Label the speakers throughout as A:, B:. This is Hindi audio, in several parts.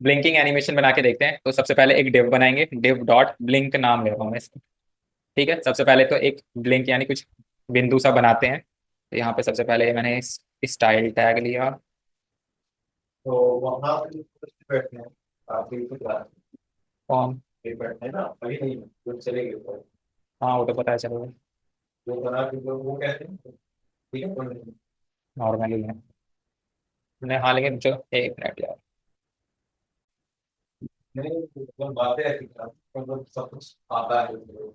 A: ब्लिंकिंग एनिमेशन बना के देखते हैं। तो सबसे पहले एक डिव बनाएंगे, डिव डॉट ब्लिंक नाम ले रहा हूँ मैं इसको। ठीक है, सबसे पहले तो एक ब्लिंक यानी कुछ बिंदु सा बनाते हैं। तो यहाँ पे सबसे पहले मैंने स्टाइल टैग लिया।
B: तो वहाँ पे कुछ बैठते हैं। आप बिल्कुल बात
A: कौन?
B: नहीं बैठते हैं ना, वही नहीं कुछ चलेंगे तो
A: हाँ वो तो पता है, चलो
B: वो बना के वो कहते हैं ठीक है कोई नहीं।
A: नॉर्मली है। मैंने हाँ, लेकिन चलो एक मिनट यार।
B: नहीं मतलब बातें ऐसी करते हैं, मतलब सब कुछ आता है तो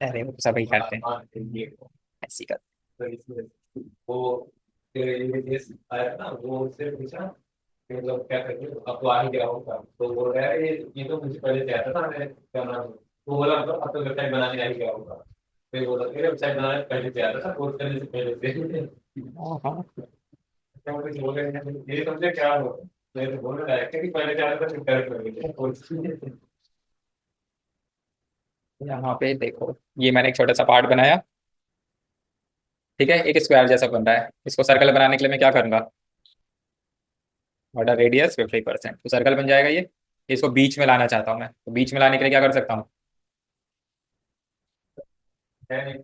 A: अरे वो तो सभी करते हैं,
B: हाँ ये
A: ऐसी कर।
B: तो इसमें वो फिर ये आया था ना वो उससे पूछा कि मतलब क्या करते हो अब तो आ ही गया होगा, तो बोल रहा है ये तो मुझे पहले से आता था, मैं क्या नाम है? वो बोला मतलब अब तो वेबसाइट बनाने आ ही गया होगा। फिर बोला फिर वेबसाइट बनाने पहले से आता था, कोर्स करने से पहले से
A: हाँ हाँ।
B: क्या मुझे बोल रहे हैं ये समझे क्या हो। मैं तो बोल रहा है कि पहले से आता था फिर करेक्ट कर दिया कोर्स
A: यहाँ पे देखो, ये मैंने एक छोटा सा पार्ट बनाया। ठीक है, एक स्क्वायर जैसा बन रहा है। इसको सर्कल बनाने के लिए मैं क्या करूंगा? ऑर्डर रेडियस 50%, तो सर्कल बन जाएगा ये। इसको बीच में लाना चाहता हूँ मैं, तो बीच में लाने के लिए क्या कर सकता हूँ?
B: है नहीं।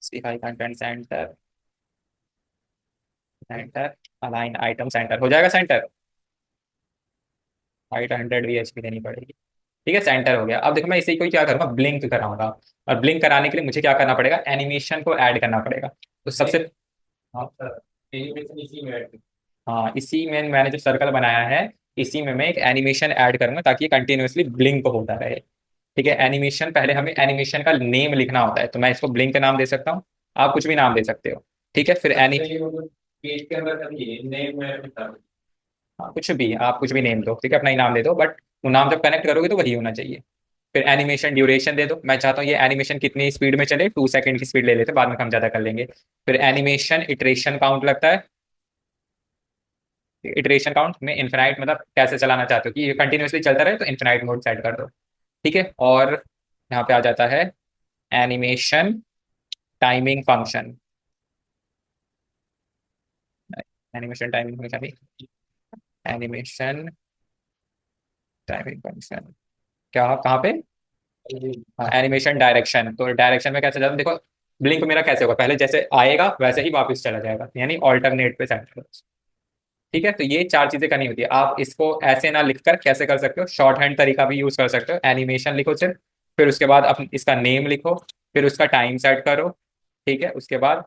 A: Justify content centre, centre align item centre हो जाएगा सेंटर। हाइट 100 VHP देनी पड़ेगी। ठीक है, सेंटर हो गया। अब देखो मैं इसे कोई क्या करूंगा, ब्लिंक कराऊंगा। और ब्लिंक कराने के लिए मुझे क्या करना पड़ेगा? एनिमेशन को ऐड करना पड़ेगा। तो सबसे,
B: हाँ सर, एनिमेशन इसी में ऐड
A: हाँ इसी में मैंने जो सर्कल बनाया है, इसी में मैं एक एनिमेशन ऐड करूंगा ताकि ये कंटिन्यूअसली ब्लिंक होता रहे। ठीक है, एनिमेशन पहले हमें एनिमेशन का नेम लिखना होता है, तो मैं इसको ब्लिंक नाम दे सकता हूँ। आप कुछ भी नाम दे सकते हो। ठीक है, फिर
B: अच्छा ये मतलब पेज के अंदर कभी नेम में लिखा है।
A: हाँ, कुछ भी आप कुछ भी नेम दो, ठीक है, अपना ही नाम दे दो, बट वो नाम जब कनेक्ट करोगे तो वही होना चाहिए। फिर एनिमेशन ड्यूरेशन दे दो, मैं चाहता हूँ ये एनिमेशन कितनी स्पीड में चले, 2 सेकंड की स्पीड ले लेते, बाद में हम ज्यादा कर लेंगे। फिर एनिमेशन इटरेशन काउंट लगता है। इटरेशन काउंट में इन्फिनाइट, मतलब कैसे चलाना चाहते हो कि ये कंटिन्यूअसली चलता रहे, तो इन्फिनाइट मोड सेट कर दो। ठीक है, और यहाँ पे आ जाता है animation timing function. Animation timing function भी, एनिमेशन टाइमिंग फंक्शन क्या कहाँ पे? हाँ, एनिमेशन डायरेक्शन। तो डायरेक्शन में कैसे जाता है देखो, ब्लिंक मेरा कैसे होगा, पहले जैसे आएगा वैसे ही वापस चला जाएगा, यानी ऑल्टरनेट पे सेट करो। ठीक है, तो ये चार चीजें करनी होती है। आप इसको ऐसे ना लिखकर कैसे कर सकते हो, शॉर्ट हैंड तरीका भी यूज कर सकते हो। एनिमेशन लिखो सिर्फ, फिर उसके बाद अपने इसका नेम लिखो, फिर उसका टाइम सेट करो। ठीक है, उसके बाद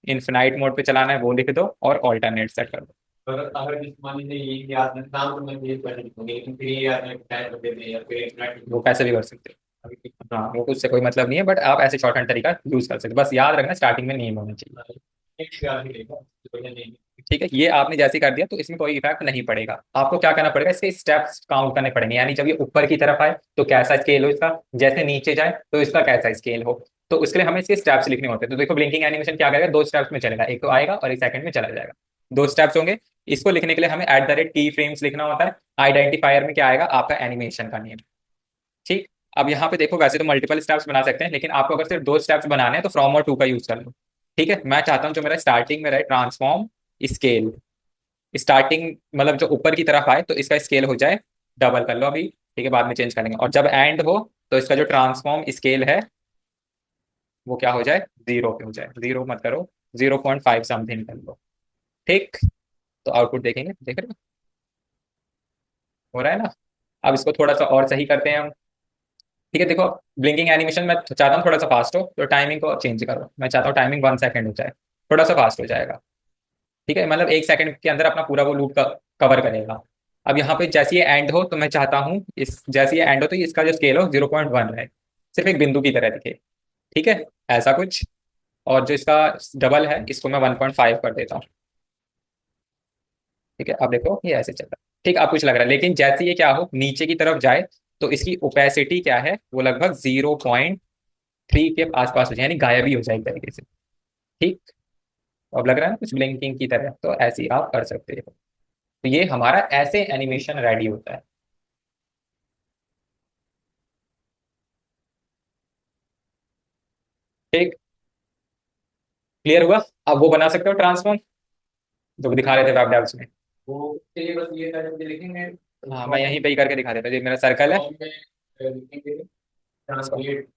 A: इन्फिनाइट मोड पे चलाना है वो लिख दो, और ऑल्टरनेट सेट कर दो।
B: अगर अगर जिस मान लीजिए ये याद नहीं नाम तो मैं ये पहले लिखूंगी लेकिन फिर ये याद नहीं टाइम कर देते हैं या फिर एक मिनट
A: वो कैसे भी कर सकते
B: अभी
A: हो, हाँ वो उससे कोई मतलब नहीं है, बट आप ऐसे शॉर्ट हैंड तरीका यूज कर सकते हो। बस याद रखना स्टार्टिंग में नेम होना चाहिए।
B: एक याद नहीं रहेगा तो बढ़िया नहीं।
A: ठीक है, ये आपने जैसे ही कर दिया तो इसमें कोई इफेक्ट नहीं पड़ेगा। आपको क्या करना पड़ेगा, इसके स्टेप्स काउंट करने पड़ेंगे, यानी जब ये ऊपर की तरफ आए तो कैसा स्केल हो इसका, जैसे नीचे जाए तो इसका कैसा स्केल हो। तो उसके लिए हमें इसके स्टेप्स लिखने होते हैं। तो देखो ब्लिंकिंग एनिमेशन क्या करेगा, 2 स्टेप्स में चलेगा, एक तो आएगा और एक सेकंड में चला जाएगा। 2 स्टेप्स होंगे। इसको लिखने के लिए हमें एट द रेट की फ्रेम्स लिखना होता है। आइडेंटिफायर में क्या आएगा, आपका एनिमेशन का नेम। ठीक। अब यहाँ पे देखो, वैसे तो मल्टीपल स्टेप्स बना सकते हैं, लेकिन आपको अगर सिर्फ 2 स्टेप्स बनाने हैं तो फ्रॉम और टू का यूज कर लो। ठीक है, मैं चाहता हूँ जो मेरा स्टार्टिंग में रहे ट्रांसफॉर्म स्केल। स्टार्टिंग मतलब जो ऊपर की तरफ आए तो इसका स्केल हो जाए, डबल कर लो अभी। ठीक है, बाद में चेंज करेंगे। और जब एंड हो तो इसका जो ट्रांसफॉर्म स्केल है वो क्या हो जाए, 0 पे हो जाए। 0 मत करो, 0.5 समथिंग कर लो। ठीक। तो आउटपुट देखेंगे, देख रहे हो रहा है ना? अब इसको थोड़ा सा और सही करते हैं हम। ठीक है, देखो ब्लिंकिंग एनिमेशन मैं चाहता हूँ थोड़ा सा फास्ट हो, तो टाइमिंग को चेंज करो। मैं चाहता हूँ टाइमिंग 1 सेकंड हो जाए, थोड़ा सा फास्ट हो जाएगा। ठीक है, मतलब 1 सेकंड के अंदर अपना पूरा वो लूप का कवर करेगा। अब यहाँ पे जैसे ये एंड हो तो मैं चाहता हूँ इस जैसे ये एंड हो तो इसका जो स्केल हो 0.1 रहे, सिर्फ एक बिंदु की तरह दिखे। ठीक है, ऐसा कुछ। और जो इसका डबल है इसको मैं 1.5 कर देता हूँ। ठीक है, अब देखो ये ऐसे चल रहा है। ठीक, अब कुछ लग रहा है, लेकिन जैसे ये क्या हो नीचे की तरफ जाए तो इसकी ओपेसिटी क्या है, वो लगभग 0.3 के आसपास हो जाए, यानी गायब ही हो जाए एक तरीके से। ठीक। तो अब लग रहा है ना कुछ ब्लिंकिंग की तरह, तो ऐसे ही आप कर सकते हो। तो ये हमारा ऐसे एनिमेशन रेडी होता है। ठीक, क्लियर हुआ? अब वो बना सकते हो ट्रांसफॉर्म जो दिखा रहे थे वेब डेव्स में।
B: वो उसके लिए बस ये सारे चीजें लिखेंगे
A: हाँ, मैं
B: फ्रॉम
A: यहीं पे ही करके दिखा देता हूँ, ये मेरा सर्कल है।
B: फ्रॉम में लिखेंगे
A: इसको
B: ट्रांसलेट,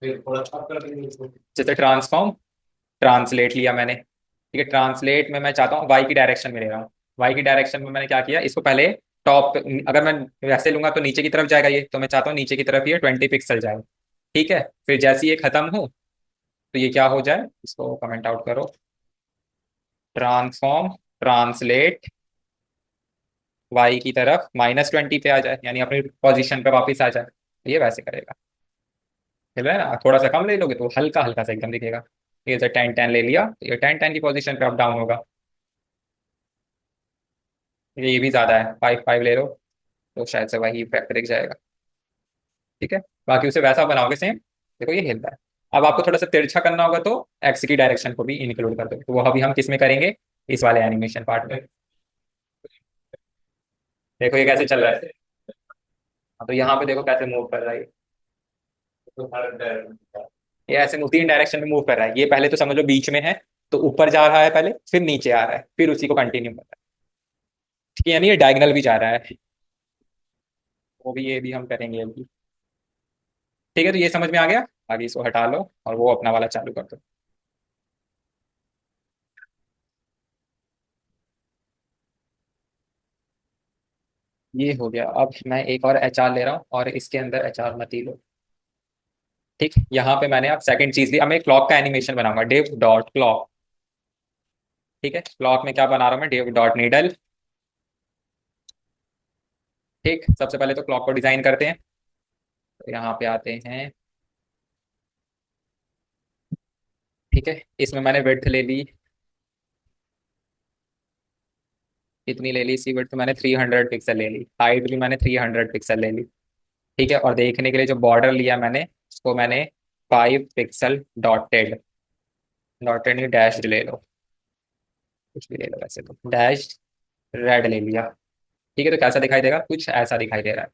B: फिर थोड़ा सा कर देंगे इसको।
A: जैसे ट्रांसफॉर्म, ट्रांसलेट लिया मैंने, ठीक है। ट्रांसलेट में मैं चाहता हूँ वाई की डायरेक्शन में ले रहा हूँ। वाई की डायरेक्शन में मैंने क्या किया, इसको पहले टॉप, अगर मैं वैसे लूंगा तो नीचे की तरफ जाएगा ये, तो मैं चाहता हूँ नीचे की तरफ ये 20 पिक्सल जाए, ठीक है। फिर जैसे ये खत्म हो तो ये क्या हो जाए, इसको कमेंट आउट करो, ट्रांसफॉर्म, ट्रांसलेट, वाई की तरफ -20 पे आ जाए, यानी अपनी पोजीशन पे वापस आ जाए, ये वैसे करेगा। मिल रहा है ना, थोड़ा सा कम ले लोगे तो हल्का हल्का सा एकदम दिखेगा। ये जो 10-10 ले लिया तो ये 10-10 की पोजीशन पे अप डाउन होगा। ये भी ज्यादा है, 5-5 ले लो तो शायद से वही इफेक्ट दिख जाएगा, ठीक है। बाकी उसे वैसा बनाओगे सेम, देखो ये हिलता है। अब आपको थोड़ा सा तिरछा करना होगा तो एक्स की डायरेक्शन को भी इंक्लूड कर दो, तो वो अभी हम किस में करेंगे, इस वाले एनिमेशन पार्ट में। देखो ये कैसे चल रहा है। हाँ, तो यहाँ पे देखो कैसे मूव कर रहा है
B: तो हर डायरेक्शन
A: ये ऐसे 3 डायरेक्शन में मूव कर रहा है। ये पहले तो समझ लो बीच में है, तो ऊपर जा रहा है पहले, फिर नीचे आ रहा है, फिर उसी को कंटिन्यू कर रहा है, ठीक है। यानी ये डायगनल भी जा रहा है, वो भी, ये भी हम करेंगे अभी, ठीक है। तो ये समझ में आ गया, आगे इसको हटा लो और वो अपना वाला चालू कर दो। ये हो गया। अब मैं एक और एचआर ले रहा हूँ और इसके अंदर एचआर मत ही लो, ठीक। यहाँ पे मैंने अब सेकंड चीज ली, अब मैं क्लॉक का एनिमेशन बनाऊंगा, डिव डॉट क्लॉक, ठीक है। क्लॉक में क्या बना रहा हूँ मैं, डिव डॉट नीडल, ठीक। सबसे पहले तो क्लॉक को डिजाइन करते हैं, तो यहाँ पे आते हैं, ठीक है। इसमें मैंने विड्थ ले ली, कितनी ले ली, इसी विड्थ मैंने 300 पिक्सल ले ली, हाइट भी मैंने 300 पिक्सल ले ली, ठीक है। और देखने के लिए जो बॉर्डर लिया मैंने, उसको मैंने 5 पिक्सल डॉटेड, डॉटेड नहीं डैश ले लो, कुछ भी ले लो, वैसे तो डैश रेड ले लिया, ठीक है। तो कैसा दिखाई देगा, कुछ ऐसा दिखाई दे रहा है।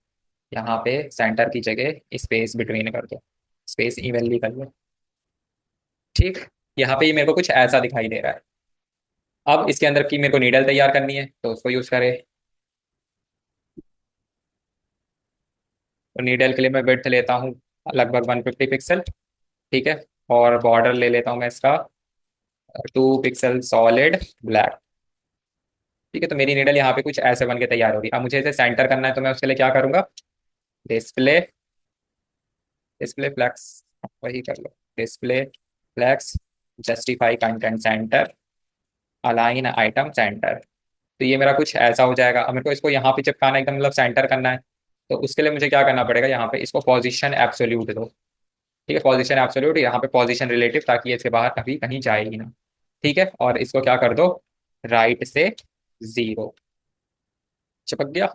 A: यहाँ पे सेंटर की जगह स्पेस बिटवीन कर दो, स्पेस इवनली कर लो, ठीक। यहाँ पे ये मेरे को कुछ ऐसा दिखाई दे रहा है। अब इसके अंदर की मेरे को नीडल तैयार करनी है, तो उसको यूज करें। तो नीडल के लिए मैं विड्थ लेता हूँ लगभग 150 पिक्सल, ठीक है। और बॉर्डर ले लेता हूँ मैं इसका 2 पिक्सल सॉलिड ब्लैक, ठीक है। तो मेरी नीडल यहाँ पे कुछ ऐसे बन के तैयार होगी। अब मुझे इसे सेंटर करना है, तो मैं उसके लिए क्या करूंगा, डिस्प्ले, डिस्प्ले फ्लेक्स, वही कर लो, display flex, justify content centre, align item centre. तो ये मेरा कुछ ऐसा हो जाएगा। अब मेरे को इसको यहाँ पे चिपकाना है एकदम, मतलब सेंटर करना है, तो उसके लिए मुझे क्या करना पड़ेगा, यहाँ पे इसको पोजीशन एब्सोल्यूट दो, ठीक है। पोजीशन एब्सोल्यूट, यहाँ पे पोजीशन रिलेटिव, ताकि ये इसके बाहर कभी कहीं जाएगी ना, ठीक है। और इसको क्या कर दो, राइट से 0, चिपक गया,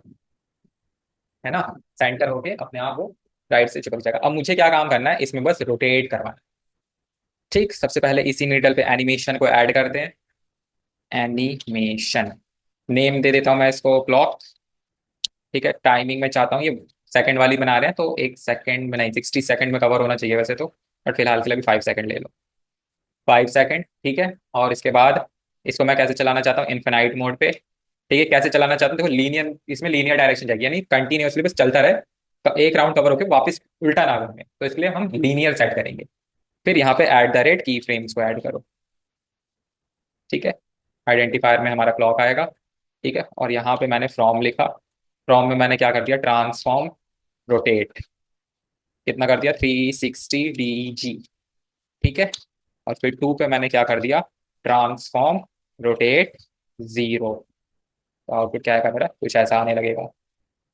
A: है ना। सेंटर होके अपने आप वो राइट से चिपक जाएगा। अब मुझे क्या काम करना है, इसमें बस रोटेट करवाना है, ठीक। सबसे पहले इसी नीडल पे एनिमेशन को ऐड करते हैं, एनिमेशन, नेम दे देता हूँ मैं इसको क्लॉक, ठीक है। टाइमिंग में चाहता हूँ ये सेकंड वाली बना रहे हैं, तो 1 सेकंड में नहीं, 60 सेकंड में कवर होना चाहिए वैसे तो, बट फिलहाल के लिए भी 5 सेकंड ले लो, 5 सेकंड, ठीक है। और इसके बाद इसको मैं कैसे चलाना चाहता हूँ, इन्फिनाइट मोड पे, ठीक है। कैसे चलाना चाहता हूँ, देखो लीनियर, इसमें लीनियर डायरेक्शन जाएगी, यानी कंटिन्यूअसली बस चलता रहे, तो एक राउंड कवर होकर वापस उल्टा ना घूमे, तो इसके लिए हम लीनियर सेट करेंगे। फिर यहाँ पे @ की फ्रेम्स को ऐड करो, ठीक है। आइडेंटिफायर में हमारा क्लॉक आएगा, ठीक है। और यहाँ पे मैंने फ्रॉम लिखा, फ्रॉम में मैंने क्या कर दिया, ट्रांसफॉर्म रोटेट, कितना कर दिया, 360 DG, ठीक है। और फिर 2 पे मैंने क्या कर दिया, ट्रांसफॉर्म रोटेट 0, तो आउटपुट क्या आएगा मेरा, कुछ ऐसा आने लगेगा।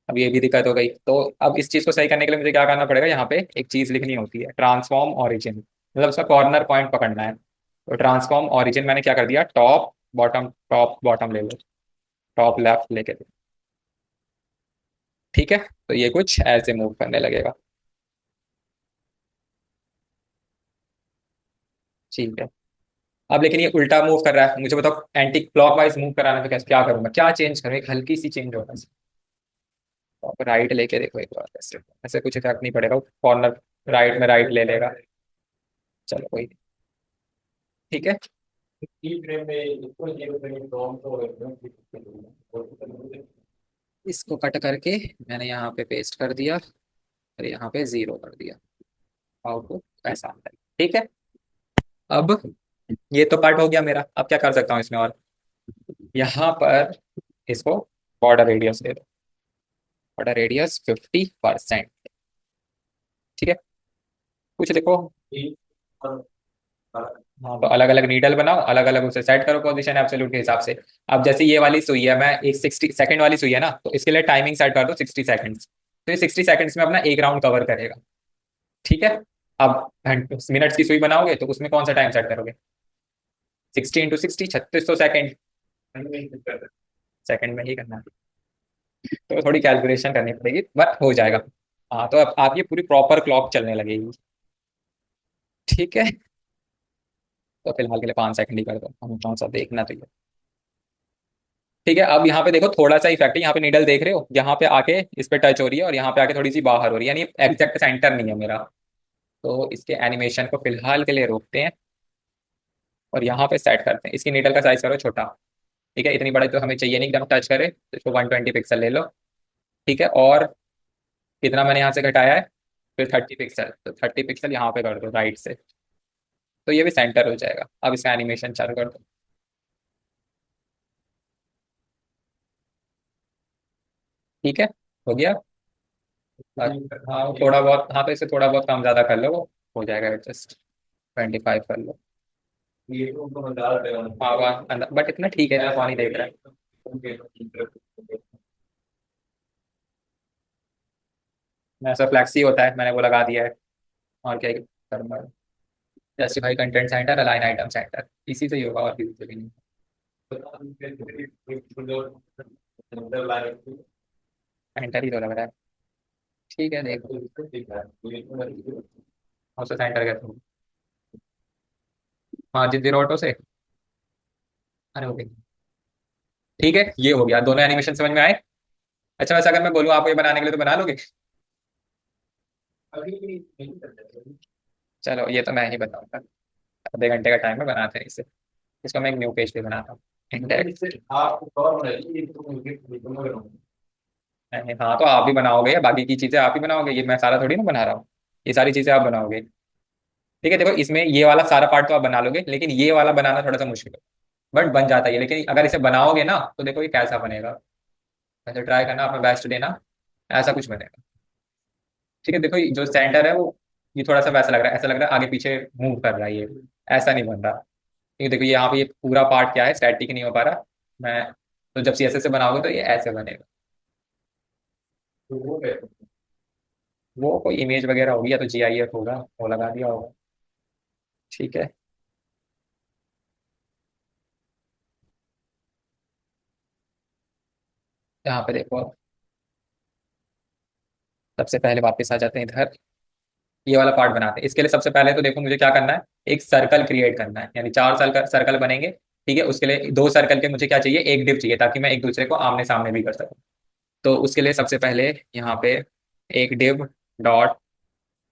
A: अब ये भी दिक्कत हो गई, तो अब इस चीज को सही करने के लिए मुझे क्या करना पड़ेगा, यहाँ पे एक चीज लिखनी होती है, ट्रांसफॉर्म ऑरिजिन, मतलब उसका कॉर्नर पॉइंट पकड़ना है। तो ट्रांसफॉर्म ऑरिजिन मैंने क्या कर दिया, टॉप बॉटम ले लो, टॉप लेफ्ट लेके दो, ठीक है। तो ये कुछ ऐसे मूव करने लगेगा, ठीक है। अब लेकिन ये उल्टा मूव कर रहा है, मुझे बताओ एंटी क्लॉकवाइज मूव कराना है तो कैसे, क्या करूंगा, क्या चेंज करूँ, एक हल्की सी चेंज होगा, राइट लेके देखो एक बार, ऐसे ऐसे कुछ इफेक्ट नहीं पड़ेगा, कॉर्नर राइट में राइट ले लेगा, चलो कोई नहीं, ठीक है।
B: की फ्रेम में इसको 0 फ्रेम फ्रॉम तो एकदम ठीक है।
A: इसको कट करके मैंने यहाँ पे पेस्ट कर दिया और यहाँ पे 0 कर दिया। आउटपुट ऐसा आता है। ठीक है, अब ये तो पार्ट हो गया मेरा। अब क्या कर सकता हूँ इसमें, और यहाँ पर इसको बॉर्डर रेडियस दे दो, बॉर्डर रेडियस 50%। ठीक है, कुछ देखो।
B: ठीक। और- और-
A: हाँ, तो अलग अलग नीडल बनाओ, अलग अलग उसे सेट करो पोजीशन एब्सोल्यूट के हिसाब से। अब जैसे ये वाली सुई है, मैं एक 60 सेकंड वाली सुई है ना, तो इसके लिए टाइमिंग सेट कर दो 60 सेकंड्स। तो ये 60 सेकंड्स में अपना एक राउंड कवर करेगा। ठीक है, अब मिनट्स की सुई बनाओगे तो उसमें कौन सा टाइम सेट करोगे? 60 × 60, 3600 सेकंड। सेकंड में ही करना है, तो थोड़ी कैलकुलेशन करनी पड़ेगी, बट हो जाएगा। हाँ, तो अब आप ये पूरी प्रॉपर क्लॉक चलने लगेगी। ठीक है, तो फिलहाल के लिए 5 सेकंड ही कर दो, हम कौन सा देखना तो ये। ठीक है, अब यहाँ पे देखो थोड़ा सा इफेक्ट है, यहाँ पे नीडल देख रहे हो, यहाँ पे आके इस पे टच हो रही है और यहाँ पे आके थोड़ी सी बाहर हो रही है, यानी एग्जैक्ट सेंटर नहीं है मेरा। तो इसके एनिमेशन को फिलहाल के लिए रोकते हैं और यहाँ पे सेट करते हैं। इसकी नीडल का साइज करो छोटा। ठीक है, इतनी बड़ी तो हमें चाहिए नहीं एकदम टच करे, तो इसको 120 पिक्सल ले लो। ठीक है, और कितना मैंने यहाँ से घटाया है? फिर 30 पिक्सल, तो 30 पिक्सल यहाँ पे कर दो राइट से, तो ये भी सेंटर हो जाएगा। अब इसका एनिमेशन चालू कर दो। ठीक है, हो गया। हाँ, थोड़ा बहुत, हाँ तो इसे थोड़ा बहुत कम ज्यादा कर लो, वो हो जाएगा एडजस्ट। 25 कर लो।
B: ये तो उनको बता देगा।
A: हाँ वहाँ अंदर, बट इतना ठीक है, मैं पानी देख रहा है। ऐसा फ्लैक्सी होता है, मैंने वो लगा दिया है। और क्या करना है? Justify content centre, align item centre, इसी से ही होगा और किसी से भी नहीं। सेंटर ही तो लग रहा है। ठीक है, देखो। और से सेंटर कहते हैं। हाँ, जिद्दी ऑटो से। अरे ओके, ठीक है, ये हो गया। दोनों एनिमेशन समझ में आए? अच्छा, वैसे अगर मैं बोलूँ आपको ये बनाने के लिए, तो बना लोगे? चलो, ये तो मैं ही बताऊंगा। आधे घंटे का टाइम है, बनाते हैं इसे। इसको मैं एक न्यू पेज पे बनाता हूँ। इंडेक्स। हाँ, तो आप भी बनाओगे, या बाकी की चीजें आप ही बनाओगे, ये मैं सारा थोड़ी ना बना रहा हूँ। ये सारी चीजें आप बनाओगे। ठीक है, देखो इसमें ये वाला सारा पार्ट तो आप बना लोगे, लेकिन ये वाला बनाना थोड़ा सा मुश्किल है। बट बन जाता है ये, लेकिन अगर इसे बनाओगे ना, तो देखो ये कैसा बनेगा। वैसे ट्राई करना, अपना बेस्ट देना। ऐसा कुछ बनेगा। ठीक है, देखो ये जो सेंटर है वो, ये थोड़ा सा वैसा लग रहा है, ऐसा लग रहा है आगे पीछे मूव कर रहा है ये। ऐसा नहीं बन रहा, क्योंकि देखो यहाँ पे ये पूरा पार्ट क्या है, स्टैटिक नहीं हो पा रहा। मैं, तो जब CSS से बनाओगे तो ये ऐसे बनेगा। वो कोई इमेज वगैरह होगी, या तो GIF होगा, वो लगा दिया होगा। ठीक है, यहाँ पे देखो। सबसे पहले वापस आ जाते हैं इधर। ये वाला पार्ट बनाते हैं। इसके लिए सबसे पहले तो देखो मुझे क्या करना है, एक सर्कल क्रिएट करना है, यानी 4 सर्कल सर्कल बनेंगे। ठीक है, उसके लिए 2 सर्कल के मुझे क्या चाहिए, एक डिव चाहिए, ताकि मैं एक दूसरे को आमने सामने भी कर सकूं। तो उसके लिए सबसे पहले यहाँ पे एक डिव डॉट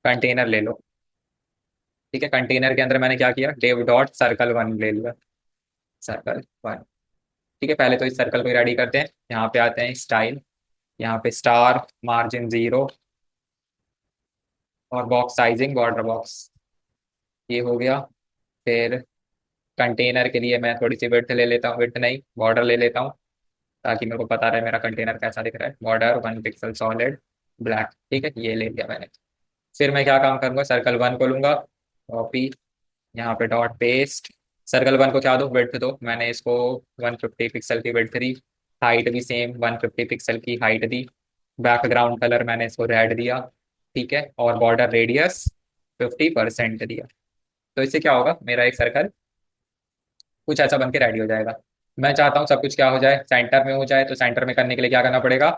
A: कंटेनर ले लो। ठीक है, कंटेनर के अंदर मैंने क्या किया, डिव डॉट सर्कल वन ले लिया। Circle one. ठीक है, पहले तो इस सर्कल को रेडी करते हैं। यहाँ पे आते हैं स्टाइल, यहाँ पे स्टार मार्जिन 0 और बॉक्स साइजिंग बॉर्डर बॉक्स। ये हो गया। फिर कंटेनर के लिए मैं थोड़ी सी विड्थ ले लेता हूँ, विड्थ नहीं बॉर्डर ले लेता हूँ, ताकि मेरे को पता रहे मेरा कंटेनर कैसा दिख रहा है। Border 1 pixel solid black. ठीक है, ये ले लिया मैंने। फिर मैं क्या काम करूंगा, सर्कल वन को लूंगा, कॉपी, यहाँ पे डॉट पेस्ट। सर्कल वन को क्या दो, विड्थ दो। मैंने इसको 150 पिक्सल की विड्थ दी। हाइट भी सेम 150 पिक्सल की हाइट दी। बैकग्राउंड कलर मैंने इसको रेड दिया। ठीक है, और बॉर्डर रेडियस 50% दिया। तो इससे क्या होगा, मेरा एक सर्कल कुछ ऐसा बन के रेडी हो जाएगा। मैं चाहता हूँ सब कुछ क्या हो जाए, सेंटर में हो जाए। तो सेंटर में करने के लिए क्या करना पड़ेगा,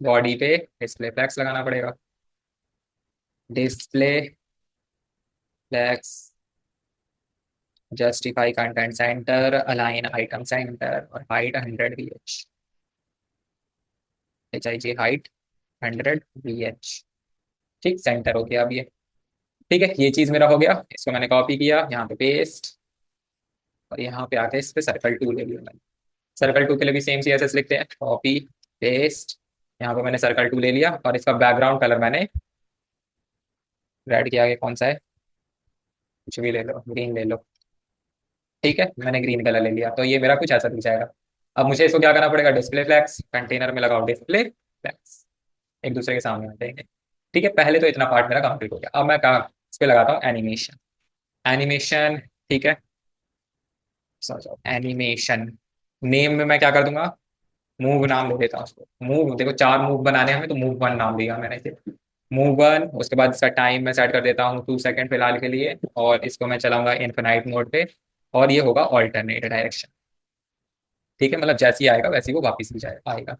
A: बॉडी पे डिस्प्ले फ्लैक्स लगाना पड़ेगा। Display flex, justify content centre, align item center, और हाइट 100 VH। चाहिए हाइट 100 VH। ठीक, सेंटर हो गया अब ये। ठीक है, ये चीज मेरा हो गया। इसको मैंने कॉपी किया, यहाँ पे पेस्ट, और यहाँ पे आके इस पे सर्कल 2 ले लिया मैंने। सर्कल 2 के लिए भी सेम CSS लिखते हैं, कॉपी पेस्ट, यहाँ पे मैंने सर्कल 2 ले लिया और इसका बैकग्राउंड कलर मैंने रेड के आगे कौन सा है, कुछ भी ले लो, ग्रीन ले लो। ठीक है, मैंने ग्रीन कलर ले लिया, तो ये मेरा कुछ ऐसा दिख जाएगा। अब मुझे इसको क्या करना पड़ेगा, डिस्प्ले फ्लैग्स, कंटेनर में लगाओ डिस्प्ले फ्लैग्स, एक दूसरे के सामने आते हैं। ठीक है, पहले तो इतना पार्ट मेरा कंप्लीट हो गया। अब मैं कहाँ इस पे लगाता हूँ एनिमेशन। एनिमेशन, ठीक है, समझो एनिमेशन। नेम में मैं क्या कर दूंगा, मूव नाम दे देता हूँ उसको। मूव, देखो 4 मूव बनाने हैं हमें, तो मूव 1 नाम दिया मैंने इसे, मूव 1। उसके बाद इसका टाइम मैं सेट कर देता हूँ 2 सेकंड फिलहाल के लिए, और इसको मैं चलाऊंगा इनफिनाइट मोड पे, और ये होगा ऑल्टरनेट डायरेक्शन। ठीक है, मतलब जैसे ही आएगा वैसे ही वो वापस भी जाएगा आएगा।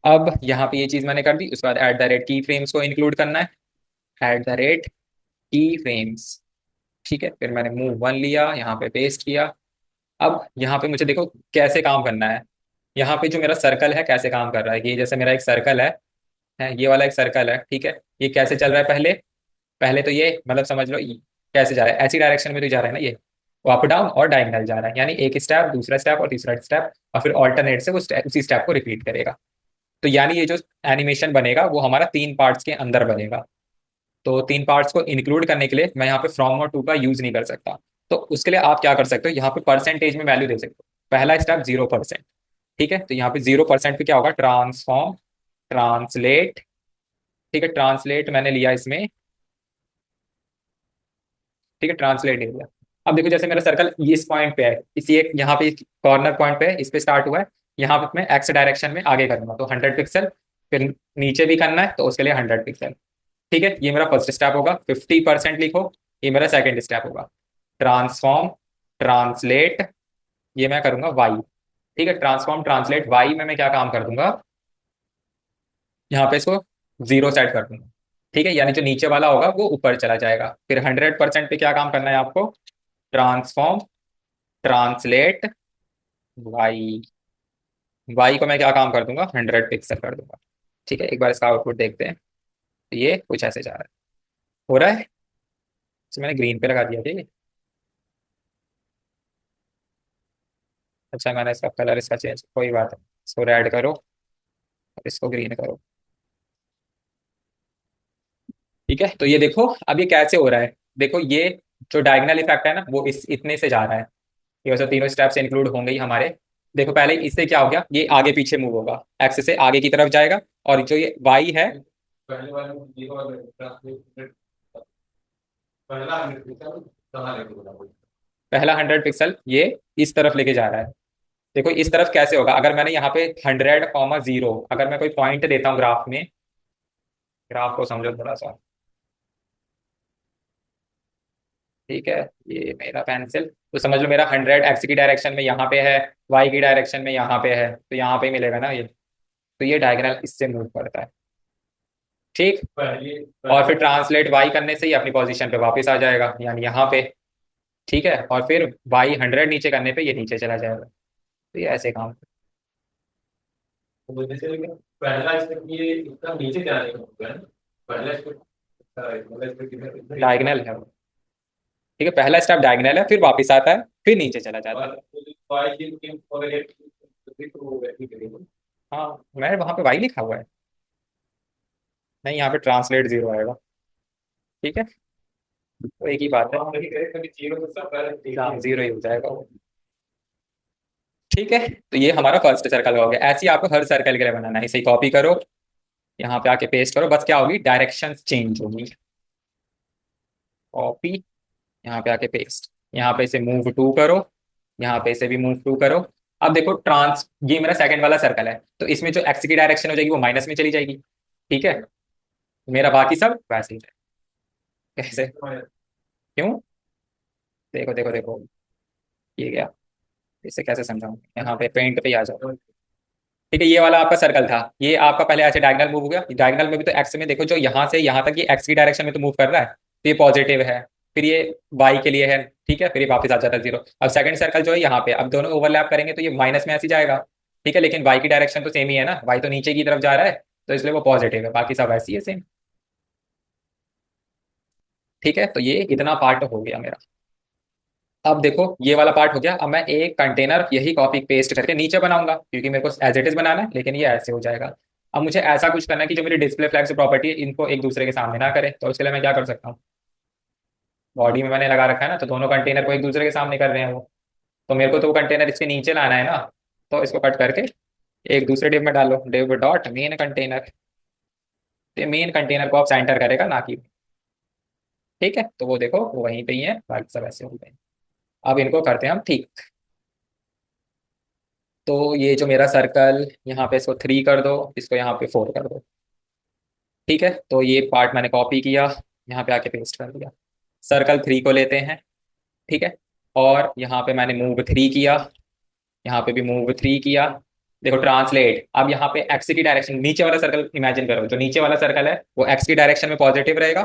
A: अब यहाँ पे ये चीज मैंने कर दी। उसके बाद एट द रेट की फ्रेम्स को इंक्लूड करना है, एट द रेट की फ्रेम्स। ठीक है, फिर मैंने मूव 1 लिया, यहाँ पे पेस्ट किया। अब यहाँ पे मुझे देखो कैसे काम करना है। यहाँ पे जो मेरा सर्कल है कैसे काम कर रहा है, ये जैसे मेरा एक सर्कल है, ये वाला एक सर्कल है। ठीक है, ये कैसे चल रहा है, पहले पहले तो ये मतलब समझ लो ये कैसे जा रहा है, ऐसी डायरेक्शन में तो जा रहा है ना ये, वो अप डाउन और डायगोनल जा रहा है, यानी एक स्टेप, दूसरा स्टेप और तीसरा स्टेप, और फिर ऑल्टरनेट से वो उसी स्टेप को रिपीट करेगा। तो यानी ये जो एनिमेशन बनेगा वो हमारा 3 पार्ट्स के अंदर बनेगा। तो 3 पार्ट्स को इंक्लूड करने के लिए मैं यहाँ पे फ्रॉम और टू का यूज नहीं कर सकता। तो उसके लिए आप क्या कर सकते हो, यहाँ पे परसेंटेज में वैल्यू दे सकते हो। पहला स्टेप 0%। ठीक है, तो यहाँ पे 0% पे क्या होगा, ट्रांसफॉर्म, ट्रांसलेट। ठीक है, ट्रांसलेट मैंने लिया इसमें। ठीक है, ट्रांसलेट ले लिया। अब देखो जैसे मेरा सर्कल इस पॉइंट पे है, इसी एक यहाँ पे कॉर्नर पॉइंट पे है, इस पे स्टार्ट हुआ है। यहाँ पे मैं एक्स डायरेक्शन में आगे करूंगा तो 100 पिक्सल, फिर नीचे भी करना है तो उसके लिए 100 पिक्सल। ठीक है, ये मेरा फर्स्ट स्टेप होगा, 50% लिखो। ये मेरा सेकंड स्टेप होगा, ट्रांसफॉर्म, ट्रांसलेट, ये मैं करूंगा वाई। ठीक है, ट्रांसफॉर्म ट्रांसलेट वाई में मैं क्या काम कर दूंगा, यहाँ पे इसको 0 सेट कर दूंगा। ठीक है, यानी जो नीचे वाला होगा वो ऊपर चला जाएगा। फिर 100% पे क्या काम करना है आपको, ट्रांसफॉर्म, ट्रांसलेट वाई। वाई को मैं क्या काम कर दूंगा, 100 पिक्सल कर दूंगा। ठीक है, एक बार इसका आउटपुट देखते हैं। तो ये कुछ ऐसे जा रहा है, हो रहा है। तो मैंने ग्रीन पे लगा दिया, ठीक है। अच्छा, मैंने इसका कलर इसका चेंज, कोई बात नहीं, इसको रेड करो और इसको ग्रीन करो। ठीक है, तो ये देखो अब ये कैसे हो रहा है। देखो ये जो डायगोनल इफेक्ट है ना वो इस इतने से जा रहा है। ये वैसे तीनों स्टेप्स इंक्लूड होंगे ही हमारे। देखो पहले इससे क्या हो गया, ये आगे पीछे मूव होगा, एक्स से आगे की तरफ जाएगा, और जो ये वाई है,
B: पहले वाले में जीरो और ट्रांसलेट, पहला हमें कहाँ लेके बोला वो?
A: पहला 100 पिक्सल ये इस तरफ लेके जा रहा है। देखो इस तरफ कैसे होगा, अगर मैंने यहाँ पे 100, 0, अगर मैं कोई पॉइंट देता हूँ ग्राफ में, ग्राफ को समझो थोड़ा सा। ठीक है, ये मेरा पेंसिल, तो समझ लो मेरा 100 एक्स की डायरेक्शन में यहाँ पे है, वाई की डायरेक्शन में यहाँ पे है, तो यहाँ पे ही मिलेगा ना ये। तो ये डायगोनल इससे मूव करता है। ठीक,
B: पहले
A: और फिर
B: पहले
A: ट्रांसलेट वाई करने से ही अपनी पोजीशन पे वापस आ जाएगा, यानी यहाँ पे। ठीक है, और फिर वाई 100 नीचे करने पे ये नीचे चला जाएगा। तो ये ऐसे काम,
B: तो जैसे पहला स्टेप ये इसका नीचे जाने का होगा है ना? पहला स्टेप पहला स्टेप किधर इतना
A: डायगोनल है वो। ठीक है, पहला स्टेप डायगोनल है, फिर वापस आता है, फिर नीचे चला जाता है।
B: और फाइव की वगैरह तो वैसे करेंगे।
A: हाँ, मैंने वहां पे वाई लिखा हुआ है, नहीं यहाँ पे ट्रांसलेट 0 आएगा। ठीक है, तो एक ही बात है।
B: हम नहीं करें कभी जीरो में सब पहले
A: हाँ, 0 ही हो जाएगा वो। ठीक है, तो ये हमारा फर्स्ट सर्कल हो गया। ऐसे ही आपको हर सर्कल के लिए बनाना है, इसे कॉपी करो, यहाँ पे आके पेस्ट करो, बस क्या होगी, डायरेक्शन चेंज होगी। कॉपी, यहाँ पे आके पेस्ट, यहाँ पे इसे मूव टू करो, यहाँ पे इसे भी मूव टू करो। अब देखो ट्रांस, ये मेरा सेकंड वाला सर्कल है, तो इसमें जो एक्स की डायरेक्शन हो जाएगी वो माइनस में चली जाएगी। ठीक है, मेरा बाकी सब वैसे ही है। कैसे, क्यों, देखो देखो देखो, ये गया, इसे कैसे समझाऊं, यहाँ पे पेंट पे ही आ जाओ। ठीक है, ये वाला आपका सर्कल था, ये आपका पहले ऐसे डायगोनल मूव हो गया। डायगोनल में भी तो एक्स में देखो, जो यहाँ से यहाँ तक ये एक्स की डायरेक्शन में तो मूव कर रहा है, तो ये पॉजिटिव है। फिर ये वाई के लिए है, ठीक है, फिर ये वापस आ जाता है 0। अब सेकंड सर्कल जो है यहाँ पे, अब दोनों ओवरलैप करेंगे तो ये माइनस में ऐसे ही जाएगा। ठीक है, लेकिन वाई की डायरेक्शन तो सेम ही है ना, वाई तो नीचे की तरफ जा रहा है, तो इसलिए वो पॉजिटिव है, बाकी सब ऐसी है सेम। ठीक है, तो ये इतना पार्ट हो गया मेरा। अब देखो ये वाला पार्ट हो गया। अब मैं एक कंटेनर यही कॉपी पेस्ट करके नीचे बनाऊंगा, क्योंकि मेरे को एज इट इज बनाना है, लेकिन ये ऐसे हो जाएगा। अब मुझे ऐसा कुछ करना है कि जो मेरी डिस्प्ले फ्लैग्स प्रॉपर्टी है इनको एक दूसरे के सामने ना करे, तो उसके लिए मैं क्या कर सकता हूँ, बॉडी में मैंने लगा रखा है ना, तो दोनों कंटेनर को एक दूसरे के सामने कर रहे हैं वो, तो मेरे को तो वो कंटेनर इसके नीचे लाना है ना, तो इसको कट करके एक दूसरे डिव में डालो, डिव डॉट मेन कंटेनर, तो मेन कंटेनर को आप सेंटर करेगा ना कि, ठीक है, तो वो देखो वो वहीं पे ही है, बाकी सब ऐसे हो गए। अब इनको करते हैं हम ठीक। तो ये जो मेरा सर्कल यहाँ पे, इसको 3 कर दो, इसको यहाँ पे 4 कर दो, ठीक है, तो ये पार्ट मैंने कॉपी किया, यहाँ पे आके पेस्ट कर दिया। सर्कल 3 को लेते हैं, ठीक है, और यहाँ पे मैंने मूव 3 किया, यहाँ पे भी मूव 3 किया। देखो ट्रांसलेट, अब यहाँ पे एक्स की डायरेक्शन, नीचे वाला सर्कल इमेजिन करो, जो नीचे वाला सर्कल है वो एक्स की डायरेक्शन में पॉजिटिव रहेगा,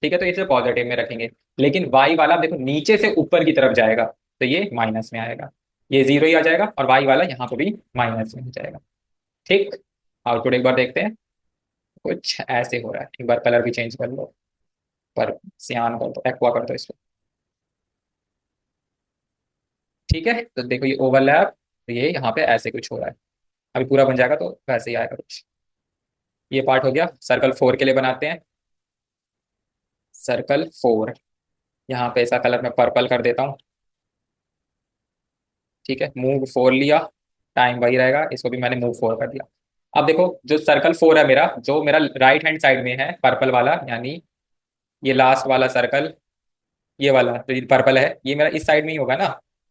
A: ठीक है, तो इसे पॉजिटिव में रखेंगे। लेकिन वाई वाला देखो नीचे से ऊपर की तरफ जाएगा, तो ये माइनस में आएगा, ये जीरो ही आ जाएगा, और वाई वाला यहाँ पे भी माइनस में हो जाएगा, ठीक। आउटपुट एक बार देखते हैं, कुछ ऐसे हो रहा है, एक बार कलर भी चेंज कर लो, पर सियान कर दो, एक्वा कर दो इसको, ठीक है, तो देखो ये ओवरलैप, तो ये यहाँ पे ऐसे कुछ हो रहा है, अभी पूरा बन जाएगा तो वैसे ही आएगा कुछ। ये पार्ट हो गया। सर्कल 4 के लिए बनाते हैं, सर्कल 4, यहाँ पे ऐसा कलर मैं पर्पल कर देता हूँ, ठीक है, मूव 4 लिया, टाइम वही रहेगा, इसको भी मैंने मूव 4 कर दिया। अब देखो जो सर्कल 4 है मेरा, जो मेरा राइट हैंड साइड में है पर्पल वाला, यानी ये लास्ट वाला सर्कल, ये वाला जो पर्पल है ये मेरा इस साइड में ही होगा ना,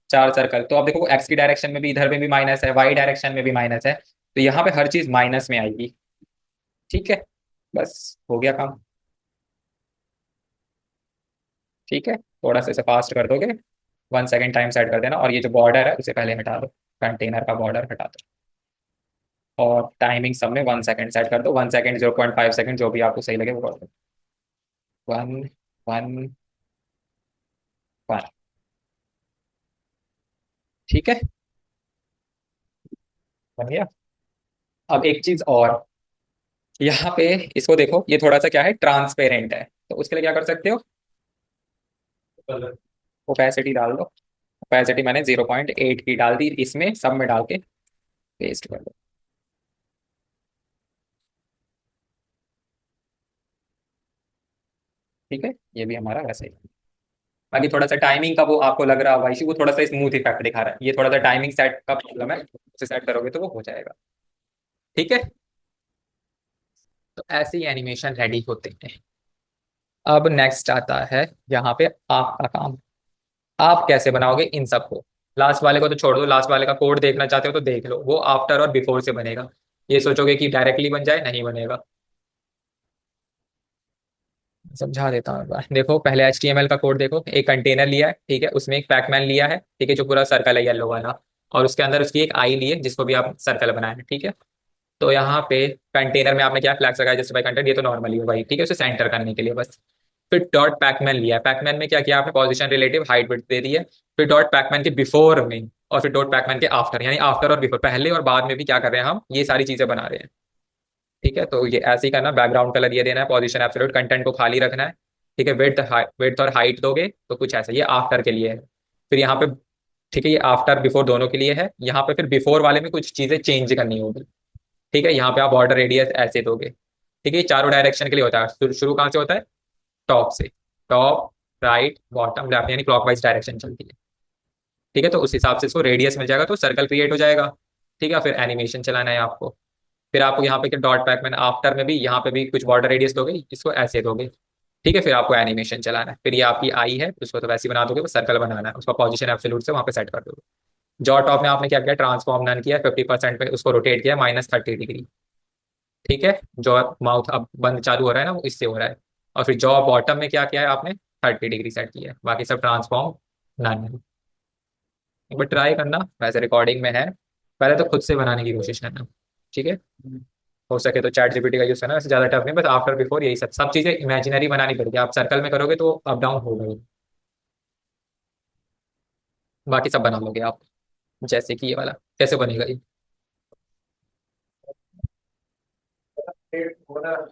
A: 4 सर्कल, तो अब देखो एक्स की डायरेक्शन में भी, इधर में भी माइनस है, वाई डायरेक्शन में भी माइनस है, तो यहाँ पे हर चीज माइनस में आएगी, ठीक है, बस हो गया काम, ठीक है, थोड़ा सा इसे फास्ट कर दोगे, 1 सेकेंड टाइम सेट कर देना, और ये जो बॉर्डर है उसे पहले हटा दो, कंटेनर का बॉर्डर हटा दो, और टाइमिंग सब में 1 सेकेंड सेट कर दो, 1 सेकेंड, 0.5 सेकेंड, जो भी आपको सही लगे वो कर दो, 1 1 1, ठीक है, बन गया। अब एक चीज और, यहाँ पे इसको देखो, ये थोड़ा सा क्या है, ट्रांसपेरेंट है, तो उसके लिए क्या कर सकते हो,
B: कलर।
A: ओपेसिटी डाल दो, ओपेसिटी मैंने 0.8 की डाल दी, इसमें सब में डाल के पेस्ट कर दो, ठीक है, ये भी हमारा वैसे ही। बाकी थोड़ा सा टाइमिंग का वो आपको लग रहा होगा इशू, वो थोड़ा सा स्मूथ इफेक्ट दिखा रहा है, ये थोड़ा सा टाइमिंग सेट का प्रॉब्लम है, उसे सेट करोगे तो वो हो जाएगा, ठीक है, तो ऐसे ही एनिमेशन रेडी होते हैं। अब नेक्स्ट आता है यहाँ पे आपका काम, आप कैसे बनाओगे इन सबको। लास्ट वाले को तो छोड़ दो, लास्ट वाले का कोड देखना चाहते हो तो देख लो, वो आफ्टर और बिफोर से बनेगा, ये सोचोगे कि डायरेक्टली बन जाए, नहीं बनेगा। समझा देता हूँ एक बार, देखो पहले HTML का कोड देखो, एक कंटेनर लिया है, ठीक है, उसमें एक पैकमैन लिया है, ठीक है, जो पूरा सर्कल है येलो वाला, और उसके अंदर उसकी एक आई ली है जिसको भी आप सर्कल बनाए हैं, ठीक है, तो यहाँ पे कंटेनर में आपने क्या फ्लैग्स लगाया, जैसे भाई कंटेंट, ये तो नॉर्मली है भाई, ठीक है, उसे सेंटर करने के लिए बस। फिर डॉट पैकमैन लिया है, पैकमैन में क्या किया आपने, पोजीशन रिलेटिव हाइट विड्थ दे दी है। फिर डॉट पैकमैन के बिफोर में, और फिर डॉट पैकमैन के आफ्टर, यानी आफ्टर और बिफोर, पहले और बाद में भी क्या कर रहे हैं हम, ये सारी चीजें बना रहे हैं, ठीक है, तो ये ऐसे ही करना, बैकग्राउंड कलर ये देना है, पोजीशन एब्सोल्यूट, कंटेंट को खाली रखना है, ठीक है, विड्थ और हाइट दोगे तो कुछ ऐसा, ये आफ्टर के लिए है। फिर यहाँ पे, ठीक है, ये आफ्टर बिफोर दोनों के लिए है, यहाँ पे फिर बिफोर वाले में कुछ चीजें चेंज करनी होगी, ठीक है, यहाँ पे आप बॉर्डर रेडियस ऐसे दोगे, ठीक है, ये चारों डायरेक्शन के लिए होता है, शुरू कहाँ से होता है, टॉप से, टॉप, राइट, बॉटम, लेफ्ट, यानी क्लॉकवाइज डायरेक्शन चलती है, ठीक है, तो उस हिसाब से इसको रेडियस मिल जाएगा, तो सर्कल क्रिएट हो जाएगा, ठीक है, फिर एनिमेशन चलाना है आपको। फिर आपको यहाँ पे डॉट पैक मैंने आफ्टर में भी, यहाँ पे भी कुछ बॉर्डर रेडियस दोगे, इसको ऐसे दोगे, ठीक है, फिर आपको एनिमेशन चलाना है, फिर ये आपकी आई है, उसको तो वैसे ही बना दोगे, बस सर्कल बनाना है, उसका पोजीशन एब्सोल्यूट से वहाँ पे सेट कर दोगे। जॉ टॉप में आपने क्या किया, ट्रांसफॉर्म नन किया, 50% पे उसको रोटेट किया, -30 डिग्री, ठीक है, जॉ माउथ अब बंद चालू हो रहा है ना, वो इससे हो रहा है। और फिर जॉ बॉटम में क्या किया है आपने, 30 डिग्री सेट किया है, बाकी सब ट्रांसफॉर्म नन है। एक बार ट्राई करना, वैसे रिकॉर्डिंग में है, पहले तो खुद से बनाने की कोशिश करना, ठीक है, हो सके तो चैट जीपीटी का यूज करना, वैसे ज्यादा टफ नहीं, बस आफ्टर बिफोर यही सब सब चीजें इमेजिनरी बनानी पड़ेगी, आप सर्कल में करोगे तो अप डाउन होगा ही, बाकी सब बना लोगे आप, जैसे कि ये वाला कैसे बनेगा ये,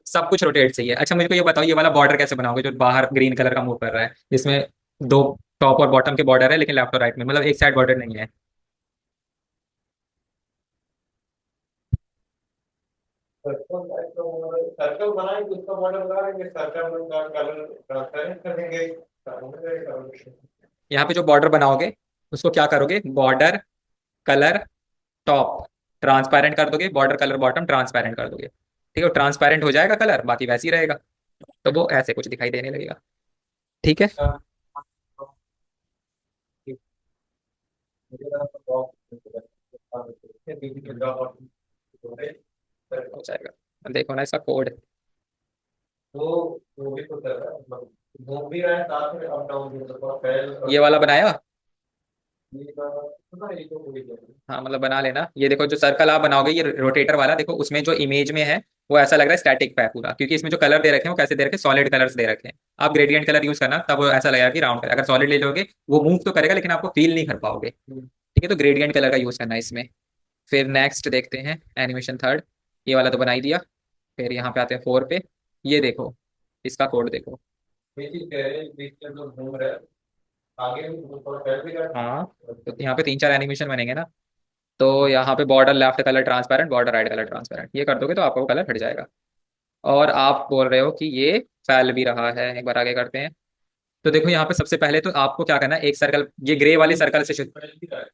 A: सब कुछ रोटेट चाहिए। अच्छा मुझे को ये बताओ, ये वाला बॉर्डर कैसे बनाओगे जो बाहर ग्रीन कलर का मूव कर रहा है, जिसमें दो टॉप और बॉटम के बॉर्डर है, लेकिन लेफ्ट और राइट में, मतलब एक साइड बॉर्डर नहीं है।
B: सर्कल बनाएंगे, उसका मॉडल बना लेंगे, सर्कल का कलर ट्रांसपेरेंट कर देंगे।
A: यहाँ पे जो बॉर्डर बनाओगे उसको क्या करोगे, बॉर्डर कलर टॉप ट्रांसपेरेंट कर दोगे, बॉर्डर कलर बॉटम ट्रांसपेरेंट कर दोगे। ठीक है, ट्रांसपेरेंट हो जाएगा कलर, बाकी वैसे ही रहेगा। तो वो ऐसे कुछ दिखाई देने लगेगा। ठीक है। हो जाएगा, देखो ना इसका कोड।
B: वो वो भी तो कर रहा है, मतलब घूम भी रहा है साथ में, अप डाउन भी, तो फैल
A: ये
B: और
A: वाला बनाया।
B: ये का पता है, ये तो कोई नहीं।
A: हाँ मतलब बना लेना। ये देखो जो सर्कल आप बनाओगे ये रोटेटर वाला, देखो उसमें जो इमेज में है वो ऐसा लग रहा है स्टैटिक पे है पूरा, क्योंकि इसमें जो कलर दे रखे हैं वो कैसे दे रखे हैं, सॉलिड कलर्स दे रखे हैं। आप ग्रेडियंट कलर यूज करना, तब वो ऐसा लगेगा कि राउंड कलर। अगर सॉलिड ले लोगे वो मूव तो करेगा लेकिन आपको फील नहीं कर पाओगे। ठीक है, तो ग्रेडियंट कलर का यूज करना है इसमें। फिर नेक्स्ट देखते हैं एनिमेशन थर्ड। ये वाला तो बना ही दिया। फिर यहाँ पे आते हैं 4 पे। ये देखो, इसका कोड देखो।
B: ये चीज कह रहे हैं, बीच में जो घूम रहा है आगे भी थोड़ा फैल भी रहा
A: हाँ,
B: है।
A: तो यहाँ पे 3 4 एनिमेशन बनेंगे ना। तो यहाँ पे border left colour transparent, border right colour transparent, ये कर दोगे तो आपका वो कलर हट जाएगा। और आप बोल रहे हो कि ये फैल भी रहा है, एक बार आगे करते हैं। तो देखो यहाँ पे सबसे पहले तो आपको क्या करना है, एक सर्कल ये ग्रे वाले सर्कल से शुरू।
B: फैल भी रहा है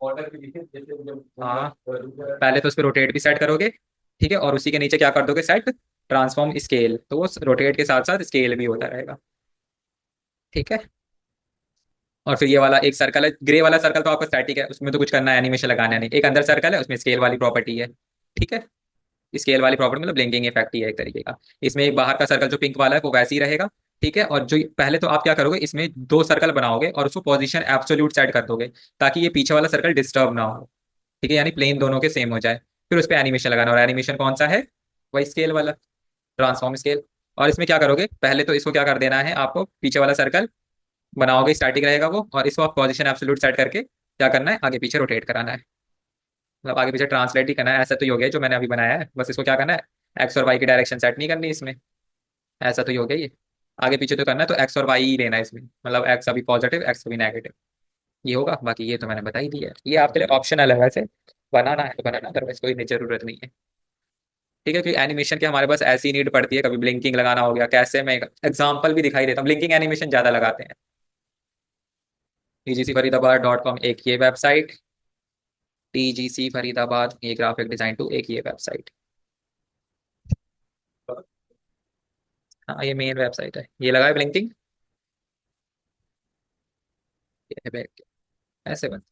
B: ऑर्डर के पीछे, जैसे जब घूम रहा
A: हाँ,
B: है तो
A: पहले तो उस पर रोटेट भी सेट करोगे। ठीक है, और उसी के नीचे क्या कर दोगे, सेट ट्रांसफॉर्म स्केल, तो वो रोटेट के साथ साथ स्केल भी होता रहेगा। ठीक है। और फिर ये वाला एक सर्कल है, ग्रे वाला सर्कल तो आपका स्टैटिक है, उसमें तो कुछ करना है, एनिमेशन लगाना है नहीं। एक अंदर सर्कल है उसमें स्केल वाली प्रॉपर्टी है। ठीक है, स्केल वाली प्रॉपर्टी मतलब ब्लिंकिंग इफेक्ट ही है एक तरीके का। इसमें एक बाहर का सर्कल जो पिंक वाला है वो वैसे ही रहेगा। ठीक है, और जो पहले तो आप क्या करोगे, इसमें 2 सर्कल बनाओगे और उसको पोजीशन एब्सोल्यूट सेट कर दोगे, ताकि ये पीछे वाला सर्कल डिस्टर्ब ना हो। ठीक है, यानी प्लेन दोनों के सेम हो जाए। फिर उस पर एनिमेशन लगाना, और एनिमेशन कौन सा है, वही स्केल वाला, ट्रांसफॉर्म स्केल। और इसमें क्या करोगे, पहले तो इसको क्या कर देना है, आपको पीछे वाला सर्कल बनाओगे स्टैटिक रहेगा वो, और इसको आप पोजीशन एब्सोल्यूट सेट करके क्या करना है, आगे पीछे रोटेट कराना है। मतलब आगे पीछे ट्रांसलेट ही करना है, ऐसा तो ही हो गया जो मैंने अभी बनाया है। बस इसको क्या करना है, एक्स और वाई की डायरेक्शन सेट नहीं करनी इसमें। ऐसा तो ही हो गया ये। आगे पीछे तो करना है तो एक्स और वाई ही लेना है इसमें, मतलब एक्स अभी पॉजिटिव एक्स अभी नेगेटिव। ये होगा, बाकी ये तो मैंने बता ही दिया है, ये आपके लिए ऑप्शनल है वैसे। बनाना है तो बनाना, अदरवाइज कोई जरूरत नहीं है। ठीक है, क्योंकि एनिमेशन के हमारे पास ऐसी नीड पड़ती है, कभी ब्लिंकिंग लगाना हो गया, कैसे मैं एग्जांपल भी दिखाई देता हूँ, ब्लिंकिंग एनिमेशन ज्यादा लगाते हैं। tgcfaridabaad.com एक ये वेबसाइट, TGC फरीदाबाद ये ग्राफिक डिजाइन टू एक ये वेबसाइट। हाँ ये मेन वेबसाइट है, ये लगा है ब्लिंकिंग। ये है back। ऐसे बन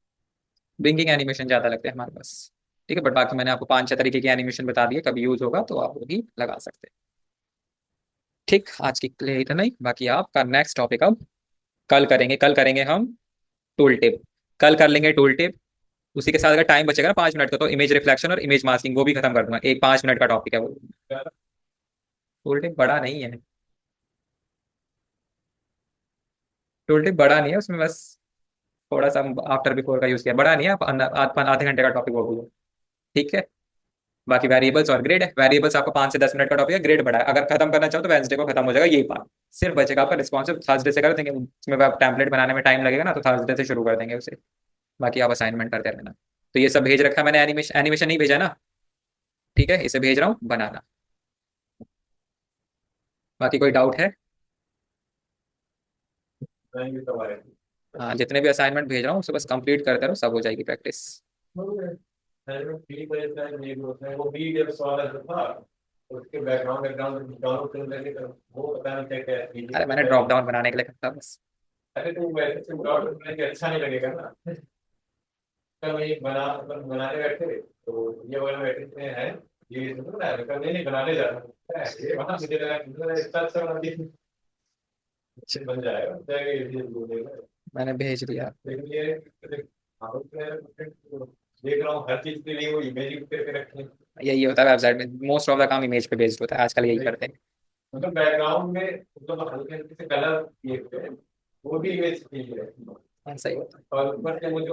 A: ब्लिंकिंग एनिमेशन ज्यादा लगते हैं हमारे पास। ठीक है, बट बाकी मैंने आपको 5 6 तरीके की एनिमेशन बता दिए, कभी यूज होगा तो आप वो भी लगा सकते हैं। ठीक, आज के लिए इतना ही, बाकी आपका नेक्स्ट टॉपिक अब कल करेंगे हम टूल टिप। कल कर लेंगे टूल टिप। उसी के साथ अगर टाइम बचेगा ना 5 मिनट का, तो इमेज रिफ्लेक्शन और इमेज मास्किंग वो भी खत्म कर दूंगा, एक 5 मिनट का टॉपिक है वो। टूल टिप बड़ा नहीं है, टूल टिप बड़ा नहीं है, उसमें बस थोड़ा सा आफ्टर बिफोर का यूज किया, बड़ा नहीं है। आप आधे घंटे का टॉपिक वो भी है। ठीक है। बाकी वेरिएबल्स और ग्रेड है, वेरिएबल्स आपको 5 से 10 मिनट का टॉपिक है, ग्रेड बड़ा है। अगर खत्म करना चाहो तो वेंसडे को खत्म हो जाएगा ये पार्ट। सिर्फ बचेगा आपका रिस्पॉन्सिव, थर्सडे से कर देंगे, उसमें आप टेम्पलेट बनाने में टाइम लगेगा ना, तो थर्सडे से शुरू कर देंगे उसे। बाकी आप असाइनमेंट करते रहना। तो ये सब भेज रखा है मैंने, एनिमेशन एनिमेशन नहीं भेजा ना। ठीक है, इसे भेज रहा हूँ बनाना। बाकी कोई डाउट है।
B: रहेंगे तब आएंगे।
A: हाँ, जितने भी असाइनमेंट भेज रहा हूँ उसे बस कंप्लीट करते रहो, सब हो जाएगी प्रैक्टिस।
B: ठीक है, ये होता है वो बी डेव वाला जो था, उसके बैकग्राउंड बैकग्राउंड डाउनलोड कर लेंगे, तो वो पता नहीं क्या क्या है
A: अरे
B: तो
A: मैंने ड्रॉप डाउन बनाने के लिए कहा था बस।
B: अरे तुम वैसे से डाउनलोड करके अच्छा नहीं लगेगा ना। कल ये बनाने बैठे तो ये वाला बैठे थे हैं, ये सुन रहा है, कल नहीं बनाने जा रहा है, ये वहां मुझे लगा कि इतना अच्छा बना दिया, अच्छे बन जाएगा जाएगा ये बोलेगा।
A: मैंने भेज दिया।
B: लेकिन ये देख रहा हूँ हर चीज के लिए वो इमेज करके रखे हैं।
A: यही होता है वेबसाइट में, मोस्ट ऑफ द काम इमेज पे बेस्ड होता है आजकल, यही करते हैं।
B: मतलब बैकग्राउंड में मतलब हल्के हल्के से कलर किए हुए हैं, वो भी इमेज चाहिए।
A: हाँ, सही होता है।
B: और ऊपर से वो जो